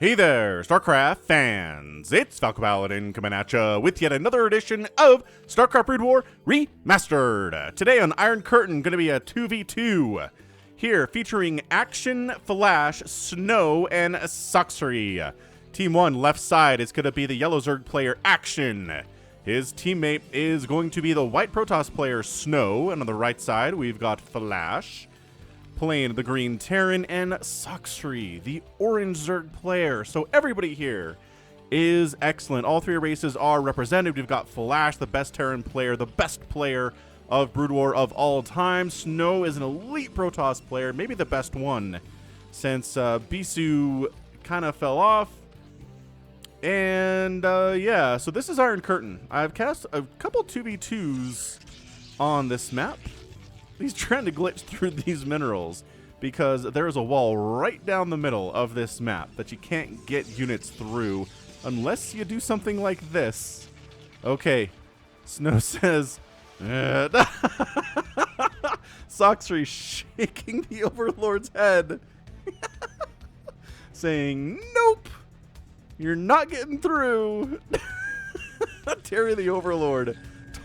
Hey there, StarCraft fans! It's Falcon Paladin coming at ya with yet another edition of StarCraft Brood War Remastered. Today on Iron Curtain, gonna be a 2v2 here featuring Action, Flash, Snow, and Sacsri. Team 1, left side, is gonna be the yellow Zerg player Action. His teammate is going to be the white Protoss player Snow, and on the right side, we've got Flash playing the green Terran, and Sacsri, the orange Zerg player. So everybody here is excellent. All three races are represented. We've got Flash, the best Terran player, the best player of Brood War of all time. Snow is an elite Protoss player, maybe the best one since MIsO kind of fell off. And yeah, so this is Iron Curtain. I've cast a couple 2v2s on this map. He's trying to glitch through these minerals because there's a wall right down the middle of this map that you can't get units through unless you do something like this. Okay, Snow says, Sacsri shaking the Overlord's head, saying, nope, you're not getting through. Terry the Overlord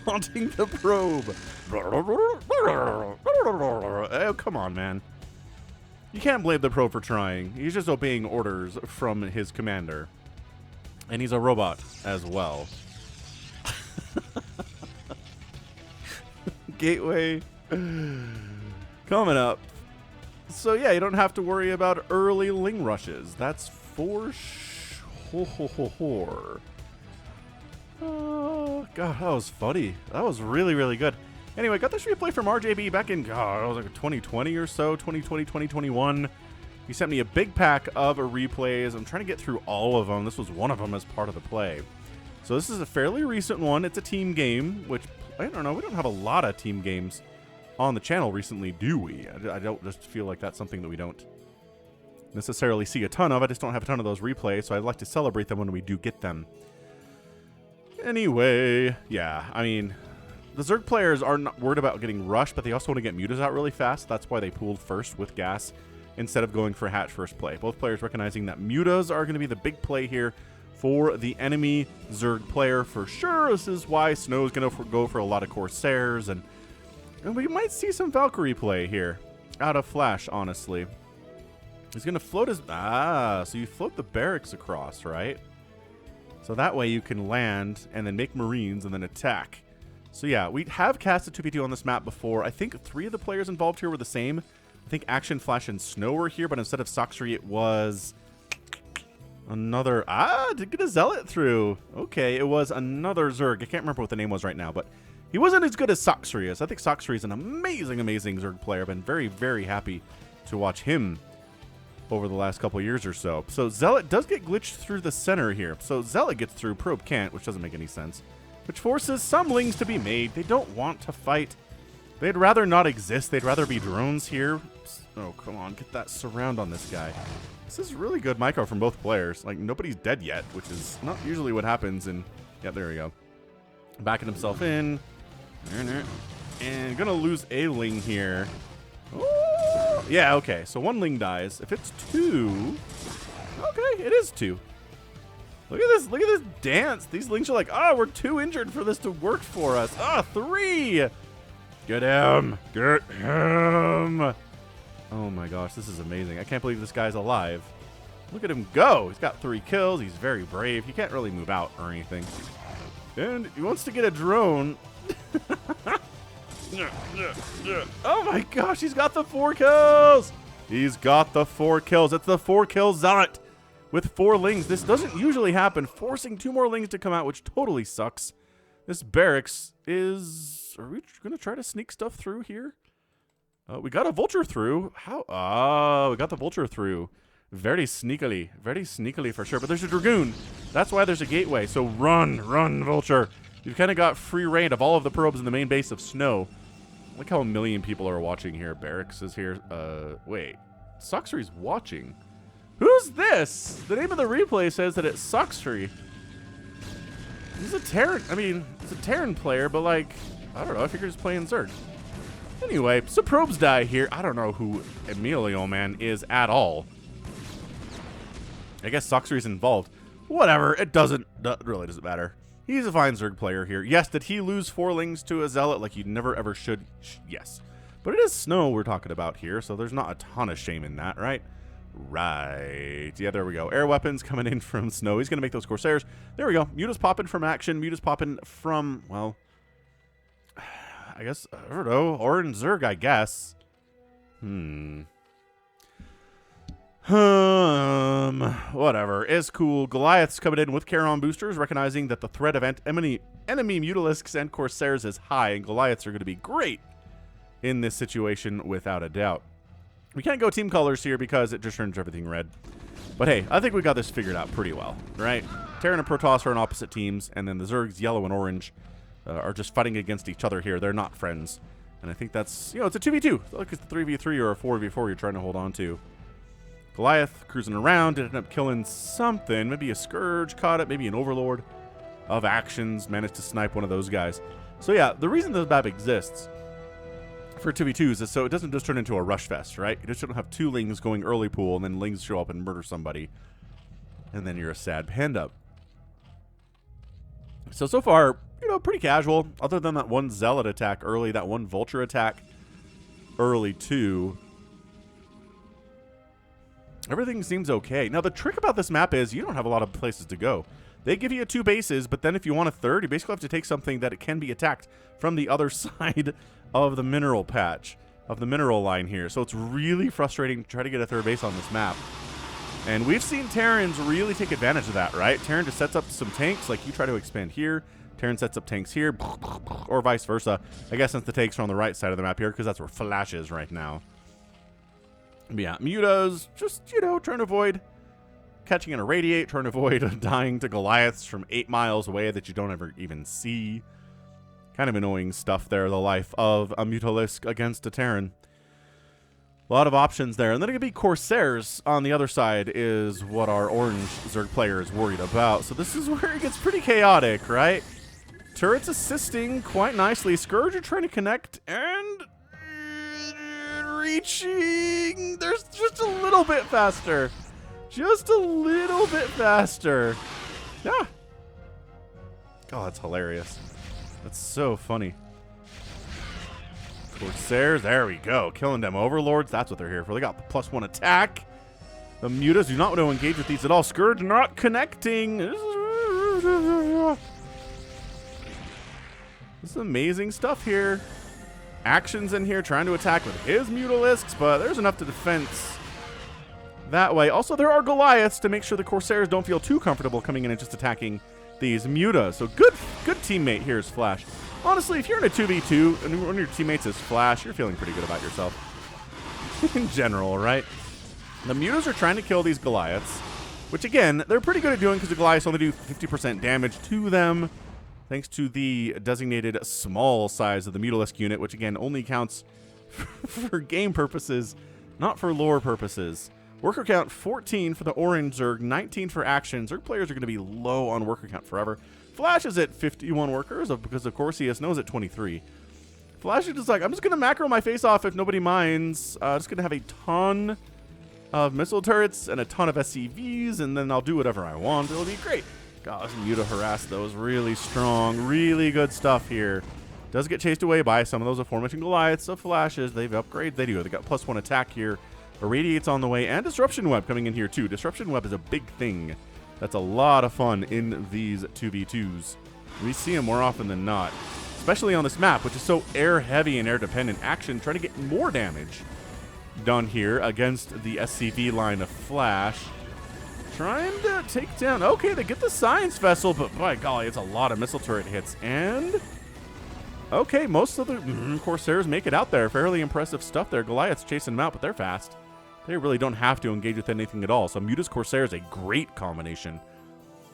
taunting the probe. Oh, come on, man. You can't blame the probe for trying. He's just obeying orders from his commander. And he's a robot as well. Gateway coming up. So yeah, you don't have to worry about early Ling rushes. That's for sure. Oh, God, that was funny. That was really, really good. Anyway, got this replay from RJB back in, God, it was like 2020 or so, 2020, 2021. He sent me a big pack of replays. I'm trying to get through all of them. This was one of them as part of the play. So this is a fairly recent one. It's a team game, which, I don't know, we don't have a lot of team games on the channel recently, do we? I don't just feel like that's something that we don't necessarily see a ton of. I just don't have a ton of those replays, so I'd like to celebrate them when we do get them. Anyway, yeah, I mean, the Zerg players are not worried about getting rushed, but they also want to get mutas out really fast. That's why they pooled first with gas instead of going for hatch first play. Both players recognizing that mutas are going to be the big play here for the enemy Zerg player for sure. This is why Snow's going to go for a lot of Corsairs, and we might see some Valkyrie play here out of Flash, honestly. He's going to float his... so you float the barracks across, right? So that way you can land and then make Marines and then attack. So yeah, we have casted 2v2 on this map before. I think 3 of the players involved here were the same. I think Action, Flash, and Snow were here, but instead of Sacsri, it was another... did get a Zealot through. Okay, it was another Zerg. I can't remember what the name was right now, but he wasn't as good as Sacsri is. I think Sacsri is an amazing, amazing Zerg player. I've been very, very happy to watch him over the last couple years or so. So Zealot does get glitched through the center here. So Zealot gets through, Probe can't, which doesn't make any sense. Which forces some Lings to be made. They don't want to fight. They'd rather not exist. They'd rather be drones here. Oh, come on. Get that surround on this guy. This is really good micro from both players. Like, nobody's dead yet, which is not usually what happens in... Yeah, there we go. Backing himself in. And gonna lose a Ling here. Ooh. Yeah, okay, so 1 Ling dies. If it's 2, okay, it is 2. Look at this dance. These Lings are like, we're too injured for this to work for us. 3! Get him! Get him! Oh my gosh, this is amazing. I can't believe this guy's alive. Look at him go. He's got 3 kills. He's very brave. He can't really move out or anything. And he wants to get a drone. Oh my gosh, he's got the 4 kills! He's got the 4 kills. It's the 4-kill Zealot with 4 Lings. This doesn't usually happen, forcing 2 more Lings to come out, which totally sucks. This barracks is... Are we going to try to sneak stuff through here? We got a Vulture through. How? We got the Vulture through. Very sneakily for sure. But there's a Dragoon. That's why there's a gateway. So run, Vulture. You've kind of got free reign of all of the probes in the main base of Snow. Look how a million people are watching here. Barracks is here. Wait. Sacsri's watching. Who's this? The name of the replay says that it's Sacsri. He's a Terran. I mean, it's a Terran player, but like, I don't know. I figured he's playing Zerg. Anyway, so probes die here. I don't know who Emilio Man is at all. I guess Sacsri's involved. Whatever, it really doesn't matter. He's a fine Zerg player here. Yes, did he lose 4 lings to a Zealot like you never ever should? Yes. But it is snow we're talking about here, so there's not a ton of shame in that, right? Right. Yeah, there we go. Air weapons coming in from snow. He's going to make those Corsairs. There we go. Muta's popping from action. Muta's popping from, well, I guess, I don't know, Orange Zerg, I guess. Whatever. Is cool. Goliath's coming in with Charon boosters, recognizing that the threat of enemy Mutalisks and Corsairs is high, and Goliaths are going to be great in this situation without a doubt. We can't go team colors here because it just turns everything red. But hey, I think we got this figured out pretty well, right? Terran and Protoss are on opposite teams, and then the Zergs, yellow and orange, are just fighting against each other here. They're not friends. And I think that's, it's a 2v2. It's like it's a 3v3 or a 4v4 you're trying to hold on to. Goliath cruising around, ended up killing something. Maybe a Scourge caught it, maybe an Overlord of actions, managed to snipe one of those guys. So yeah, the reason this map exists for 2v2s is so it doesn't just turn into a rush fest, right? You just don't have 2 lings going early pool and then lings show up and murder somebody. And then you're a sad panda. So far, pretty casual, other than that one Zealot attack early, that one Vulture attack early too. Everything seems okay. Now, the trick about this map is you don't have a lot of places to go. They give you 2 bases, but then if you want a third, you basically have to take something that it can be attacked from the other side of the mineral patch, of the mineral line here. So it's really frustrating to try to get a 3rd base on this map. And we've seen Terrans really take advantage of that, right? Terran just sets up some tanks, like you try to expand here. Terran sets up tanks here, or vice versa. I guess since the tanks are on the right side of the map here, because that's where Flash is right now. But yeah, Muta's just, trying to avoid catching an irradiate, trying to avoid dying to Goliaths from 8 miles away that you don't ever even see. Kind of annoying stuff there, the life of a Mutalisk against a Terran. A lot of options there. And then it could be Corsairs on the other side is what our orange Zerg player is worried about. So this is where it gets pretty chaotic, right? Turrets assisting quite nicely. Scourge are trying to connect and reaching. There's just a little bit faster. Just a little bit faster. Yeah. Oh, that's hilarious. That's so funny. Corsairs, there we go. Killing them Overlords. That's what they're here for. They got the +1 attack. The Mutas do not want to engage with these at all. Scourge not connecting. This is amazing stuff here. Actions in here trying to attack with his Mutalisks, but there's enough to defense that way. Also, there are Goliaths to make sure the Corsairs don't feel too comfortable coming in and just attacking these Mutas. So good teammate here is Flash. Honestly, if you're in a 2v2 and one of your teammates is Flash, you're feeling pretty good about yourself. In general, right? The Mutas are trying to kill these Goliaths, which again, they're pretty good at doing because the Goliaths only do 50% damage to them, thanks to the designated small size of the Mutalisk unit, which again only counts for game purposes, not for lore purposes. Worker count 14 for the orange Zerg, 19 for action. Zerg players are going to be low on worker count forever. Flash is at 51 workers because, of course, Snow's at 23. Flash is just like, I'm just going to macro my face off if nobody minds. Just going to have a ton of missile turrets and a ton of SCVs, and then I'll do whatever I want. It'll be great. God, this Muta harass those really strong, really good stuff here. Does get chased away by some of those aforementioned Goliaths. So Flashes, they've upgraded. They do. They got +1 attack here. Irradiate's on the way, and Disruption Web coming in here too. Disruption Web is a big thing. That's a lot of fun in these 2v2s. We see them more often than not, especially on this map, which is so air heavy and air dependent. Action trying to get more damage done here against the SCV line of Flash. Trying to take down, okay, they get the Science Vessel, but by golly, it's a lot of missile turret hits. And okay, most of the Corsairs make it out there. Fairly impressive stuff there. Goliath's chasing them out, but they're fast. They really don't have to engage with anything at all. So Muta's Corsair is a great combination.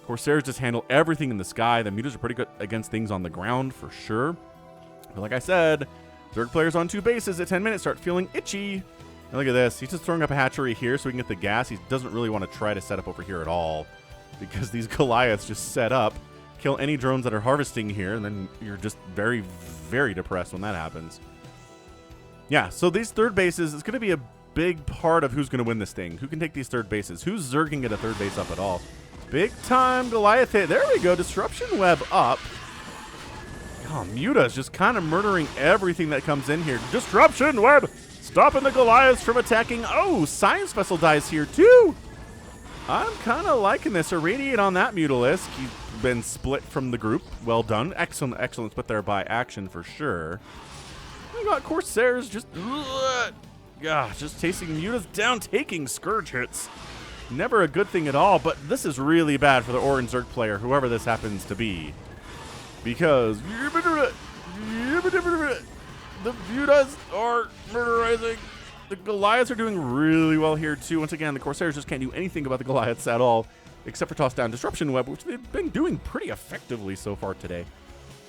Corsairs just handle everything in the sky. The Mutas are pretty good against things on the ground for sure. But like I said, Zerg players on 2 bases at 10 minutes start feeling itchy. And look at this. He's just throwing up a hatchery here so we can get the gas. He doesn't really want to try to set up over here at all because these Goliaths just set up, kill any drones that are harvesting here, and then you're just very, very depressed when that happens. Yeah, so these 3rd bases is going to be a big part of who's going to win this thing. Who can take these third bases? Who's zerging at a third base up at all? Big time Goliath hit. There we go. Disruption web up. Oh, Muta's just kind of murdering everything that comes in here. Disruption web. Stopping the Goliaths from attacking. Oh, Science Vessel dies here too. I'm kind of liking this. Irradiate on that Mutalisk. He's been split from the group. Well done. Excellent, excellent split there by Action for sure. We got Corsairs just... just chasing Mutas down, taking Scourge hits. Never a good thing at all, but this is really bad for the Orange Zerg player, whoever this happens to be. Because the Mutas are murderizing. The Goliaths are doing really well here too. Once again, the Corsairs just can't do anything about the Goliaths at all, except for toss down Disruption Web, which they've been doing pretty effectively so far today.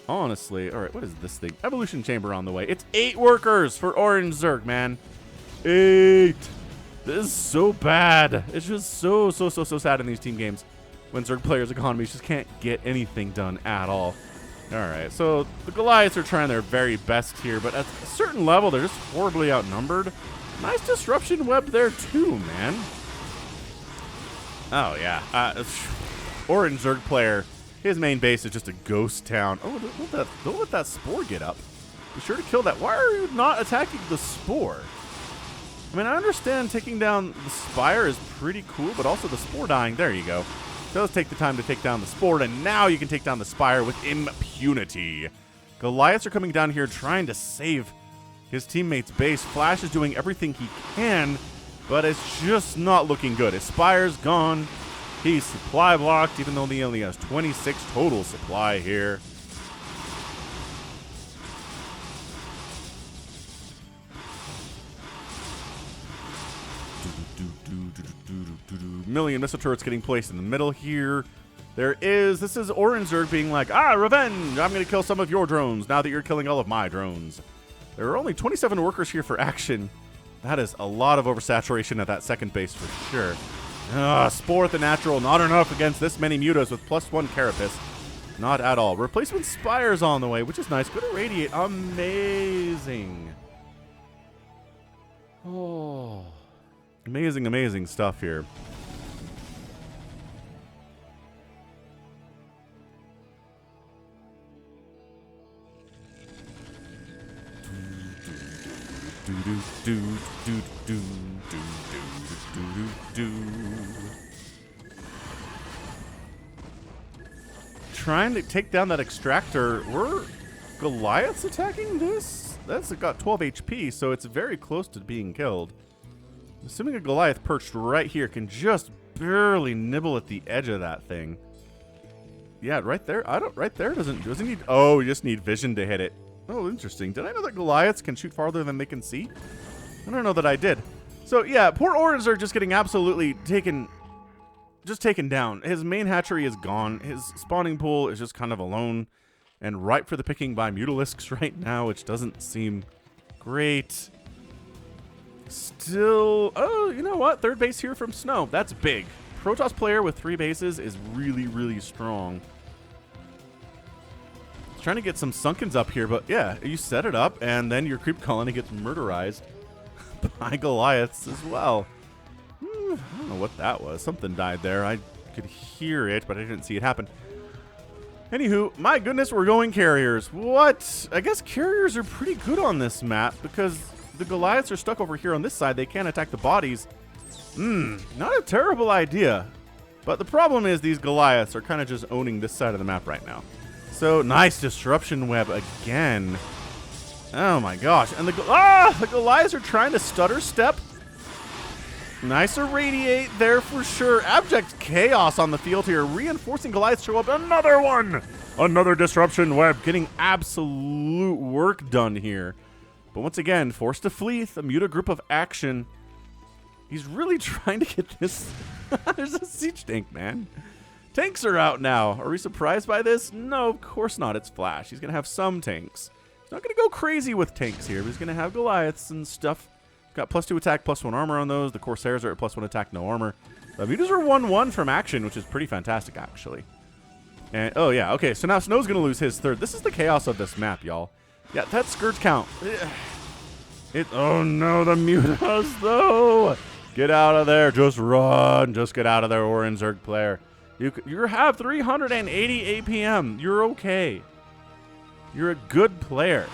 Honestly. All right, what is this thing? Evolution Chamber on the way. It's 8 workers for Orange Zerg, man. 8. This is so bad. It's just so sad in these team games when Zerg players' economies just can't get anything done at all. All right, so the Goliaths are trying their very best here, but at a certain level, they're just horribly outnumbered. Nice Disruption Web there too, man. Oh, yeah. Orange Zerg player, his main base is just a ghost town. Oh, don't let that Spore get up. Be sure to kill that. Why are you not attacking the Spore? I mean, I understand taking down the Spire is pretty cool, but also the Spore dying. There you go. Does take the time to take down the Spore, and now you can take down the Spire with impunity. Goliaths are coming down here trying to save his teammate's base. Flash is doing everything he can, but it's just not looking good. His Spire's gone. He's supply blocked, even though he only has 26 total supply here. Million missile turrets getting placed in the middle here. This is Orange Zerg being like, revenge! I'm going to kill some of your drones now that you're killing all of my drones. There are only 27 workers here for Action. That is a lot of oversaturation at that second base for sure. Spore at the natural, not enough against this many Mutas with +1 Carapace. Not at all. Replacement Spire's on the way, which is nice. Good Irradiate. Amazing. Oh. Amazing, amazing stuff here. Trying to take down that extractor. Were Goliaths attacking this? That's got 12 HP, so it's very close to being killed. Assuming a Goliath perched right here can just barely nibble at the edge of that thing. Yeah, right there. Right there doesn't need. Oh, you just need vision to hit it. Oh, interesting. Did I know that Goliaths can shoot farther than they can see? I don't know that I did. So yeah, poor Orange are just getting absolutely taken down. His main hatchery is gone. His spawning pool is just kind of alone and ripe for the picking by Mutalisks right now, which doesn't seem great. Still, oh, you know what? Third base here from Snow. That's big. Protoss player with 3 bases is really, really strong. Trying to get some Sunkens up here, but yeah, you set it up, and then your creep colony gets murderized by Goliaths as well. I don't know what that was. Something died there. I could hear it, but I didn't see it happen. Anywho, my goodness, we're going carriers. What? I guess carriers are pretty good on this map because the Goliaths are stuck over here on this side. They can't attack the bodies. Not a terrible idea. But the problem is these Goliaths are kind of just owning this side of the map right now. So, nice Disruption Web again. Oh my gosh. And the Goliaths are trying to stutter step. Nice Irradiate there for sure. Abject Chaos on the field here. Reinforcing Goliaths show up. Another one! Another Disruption Web. Getting absolute work done here. But once again, forced to flee. The Muta group of Action. He's really trying to get this. There's a siege tank, man. Tanks are out now. Are we surprised by this? No, of course not. It's Flash. He's going to have some tanks. He's not going to go crazy with tanks here, but he's going to have Goliaths and stuff. Got +2 attack, +1 armor on those. The Corsairs are at +1 attack, no armor. The Mutas are 1-1 from Action, which is pretty fantastic, actually. And, oh, yeah. Okay, so now Snow's going to lose his third. This is the chaos of this map, y'all. Yeah, that Scourge count. Oh no, the Mutas though. Get out of there. Just run. Just get out of there, Orange Zerg player. You have 380 APM. You're okay. You're a good player.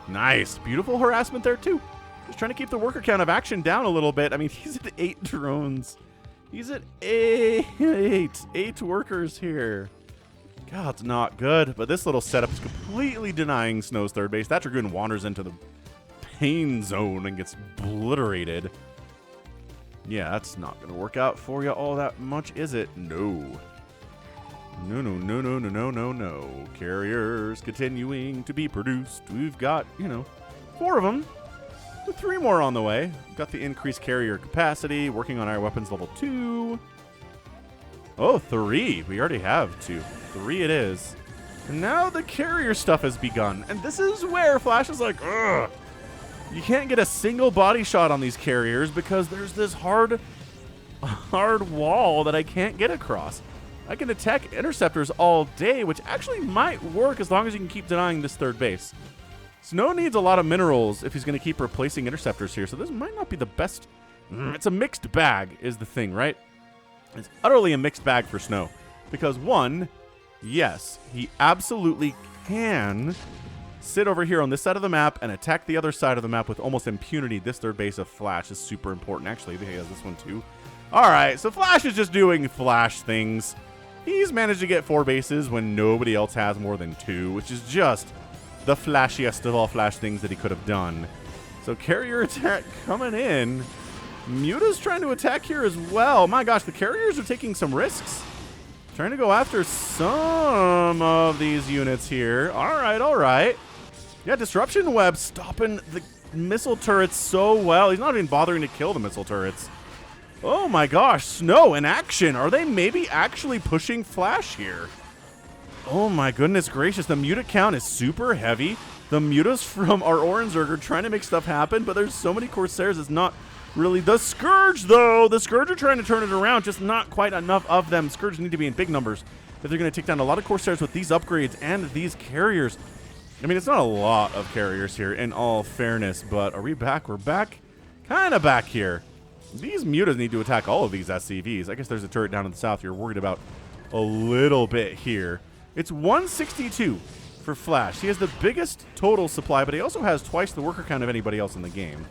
Nice. Beautiful harassment there, too. Just trying to keep the worker count of action down a little bit. I mean, he's at 8 drones. He's at 8 workers here. God, it's not good. But this little setup is completely denying Snow's third base. That Dragoon wanders into the pain zone and gets obliterated. Yeah, that's not going to work out for you all that much, is it? No. No, no, no, no, no, no, no, no. Carriers continuing to be produced. We've got, 4 of them. With 3 more on the way. We've got the increased carrier capacity. Working on our weapons level 2. Oh, 3. We already have 2. 3 it is. And now the carrier stuff has begun. And this is where Flash is like, ugh. You can't get a single body shot on these carriers because there's this hard wall that I can't get across. I can attack interceptors all day, which actually might work as long as you can keep denying this third base. Snow needs a lot of minerals if he's going to keep replacing interceptors here, so this might not be the best. It's a mixed bag is the thing, right? It's utterly a mixed bag for Snow. Because one, yes, he absolutely can sit over here on this side of the map and attack the other side of the map with almost impunity. This third base of Flash is super important. Actually, he has this one too. All right, so Flash is just doing Flash things. He's managed to get 4 bases when nobody else has more than 2, which is just the flashiest of all Flash things that he could have done. So carrier attack coming in. Muta's trying to attack here as well. My gosh, the carriers are taking some risks. Trying to go after some of these units here. All right, all right. Yeah, Disruption Web stopping the missile turrets so well. He's not even bothering to kill the missile turrets. Oh my gosh, Snow in action. Are they maybe actually pushing Flash here? Oh my goodness gracious, the muta count is super heavy. The mutas from our Orange Zerg are trying to make stuff happen, but there's so many Corsairs, it's not really. The Scourge, though, the Scourge are trying to turn it around, just not quite enough of them. Scourge need to be in big numbers if they're going to take down a lot of Corsairs with these upgrades and these carriers. I mean, it's not a lot of carriers here, in all fairness, but are we back? We're back, kind of back here. These mutas need to attack all of these SCVs. I guess there's a turret down in the south you're worried about a little bit here. It's 162 for Flash. He has the biggest total supply, but he also has twice the worker count of anybody else in the game.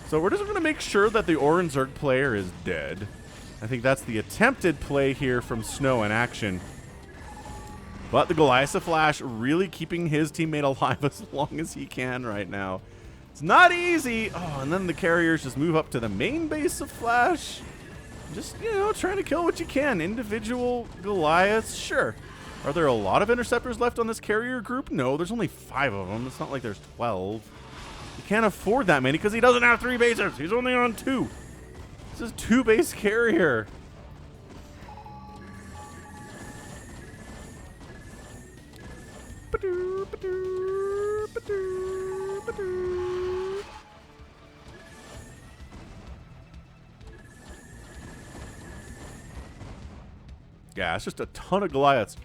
So we're just going to make sure that the Orange Zerg player is dead. I think that's the attempted play here from Snow in action. But the Goliath of Flash really keeping his teammate alive as long as he can right now. It's not easy. Oh, and then the carriers just move up to the main base of Flash. Just, trying to kill what you can. Individual Goliaths, sure. Are there a lot of interceptors left on this carrier group? No, there's only 5 of them. It's not like there's 12. He can't afford that many because he doesn't have 3 bases. He's only on 2. This is 2-base carrier. Yeah, it's just a ton of Goliaths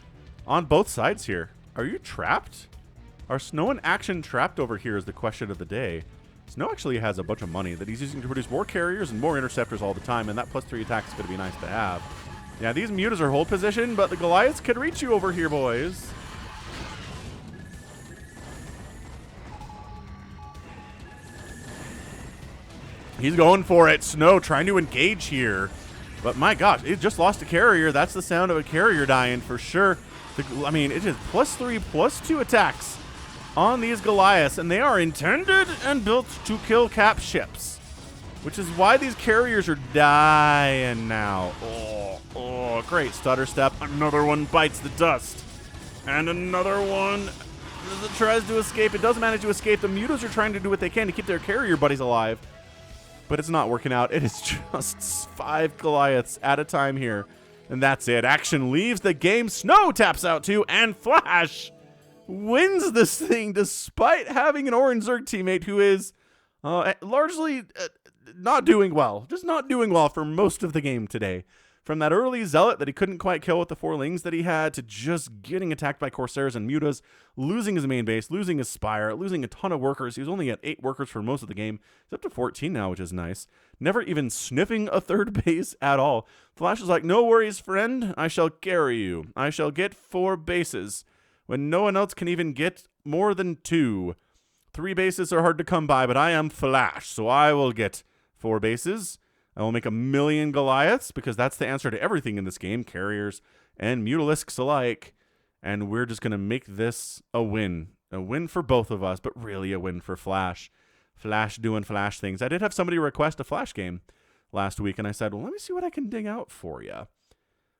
on both sides here. Are you trapped? Are Snow and Action trapped over here is the question of the day. Snow actually has a bunch of money that he's using to produce more carriers and more interceptors all the time, and that +3 attack is going to be nice to have. Yeah, these mutas are hold position, but the Goliaths can reach you over here, boys. He's going for it. Snow trying to engage here. But my gosh, it just lost a carrier. That's the sound of a carrier dying for sure. I mean, it is +3, +2 attacks on these Goliaths, and they are intended and built to kill cap ships, which is why these carriers are dying now. Oh, great stutter step. Another one bites the dust. And another one tries to escape. It does manage to escape. The mutas are trying to do what they can to keep their carrier buddies alive. But it's not working out. It is just 5 Goliaths at a time here. And that's it. Action leaves the game. Snow taps out too. And Flash wins this thing despite having an Orange Zerg teammate who is largely not doing well. Just not doing well for most of the game today. From that early Zealot that he couldn't quite kill with the 4 lings that he had, to just getting attacked by Corsairs and Mutas, losing his main base, losing his Spire, losing a ton of workers. He was only at 8 workers for most of the game. He's up to 14 now, which is nice. Never even sniffing a 3rd base at all. Flash is like, no worries, friend. I shall carry you. I shall get 4 bases when no one else can even get more than 2. 3 bases are hard to come by, but I am Flash, so I will get 4 bases. I will make 1,000,000 Goliaths, because that's the answer to everything in this game, carriers and Mutalisks alike. And we're just going to make this a win. A win for both of us, but really a win for Flash. Flash doing Flash things. I did have somebody request a Flash game last week, and I said, well, let me see what I can dig out for you.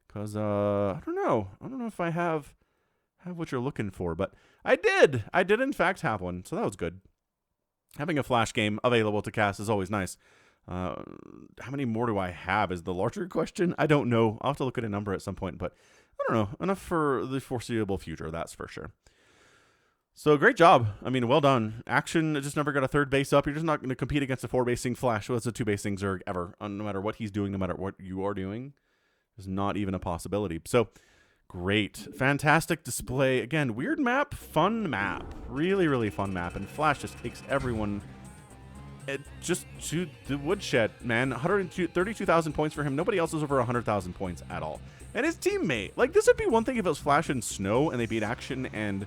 Because, I don't know. I don't know if I have what you're looking for, but I did. I did, in fact, have one, so that was good. Having a Flash game available to cast is always nice. How many more do I have is the larger question. I don't know. I'll have to look at a number at some point, but I don't know. Enough for the foreseeable future, that's for sure. So great job. I mean, well done. Action just never got a 3rd base up. You're just not going to compete against a 4-basing Flash. So it's a 2-basing Zerg ever. No matter what he's doing, no matter what you are doing, there's not even a possibility. So great. Fantastic display. Again, weird map, fun map. Really, really fun map. And Flash just takes everyone just to the woodshed, man. 32,000 points for him. Nobody else is over 100,000 points at all. And his teammate, like, this would be one thing if it was Flash and Snow and they beat Action and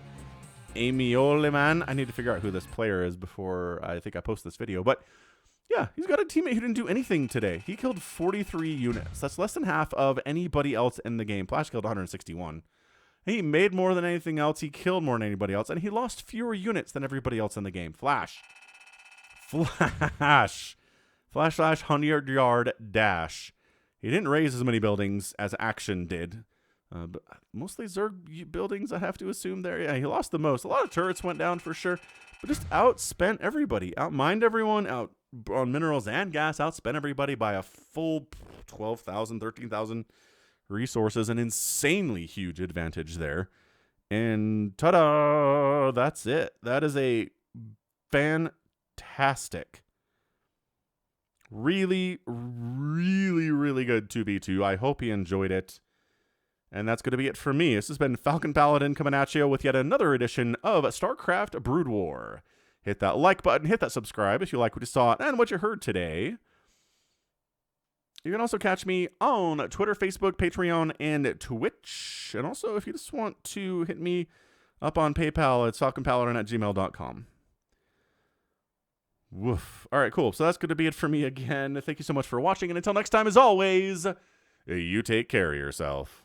Amiole, man. I need to figure out who this player is before I think I post this video. But yeah, he's got a teammate who didn't do anything today. He killed 43 units. That's less than half of anybody else in the game. Flash killed 161. He made more than anything else. He killed more than anybody else. And he lost fewer units than everybody else in the game. Flash. 100-yard dash. He didn't raise as many buildings as Action did. But mostly Zerg buildings, I have to assume there. Yeah, he lost the most. A lot of turrets went down for sure. But just outspent everybody. Outmined everyone. Out on minerals and gas. Outspent everybody by a full 12,000, 13,000 resources. An insanely huge advantage there. And ta-da! That's it. That is a fantastic, really, really, really good 2v2. I hope you enjoyed it. And that's going to be it for me. This has been Falcon Paladin coming at you with yet another edition of StarCraft Brood War. Hit that like button, hit that subscribe if you like what you saw and what you heard today. You can also catch me on Twitter, Facebook, Patreon, and Twitch. And also, if you just want to hit me up on PayPal, it's falconpaladin@gmail.com. Woof. All right, cool. So that's going to be it for me again. Thank you so much for watching. And until next time, as always, you take care of yourself.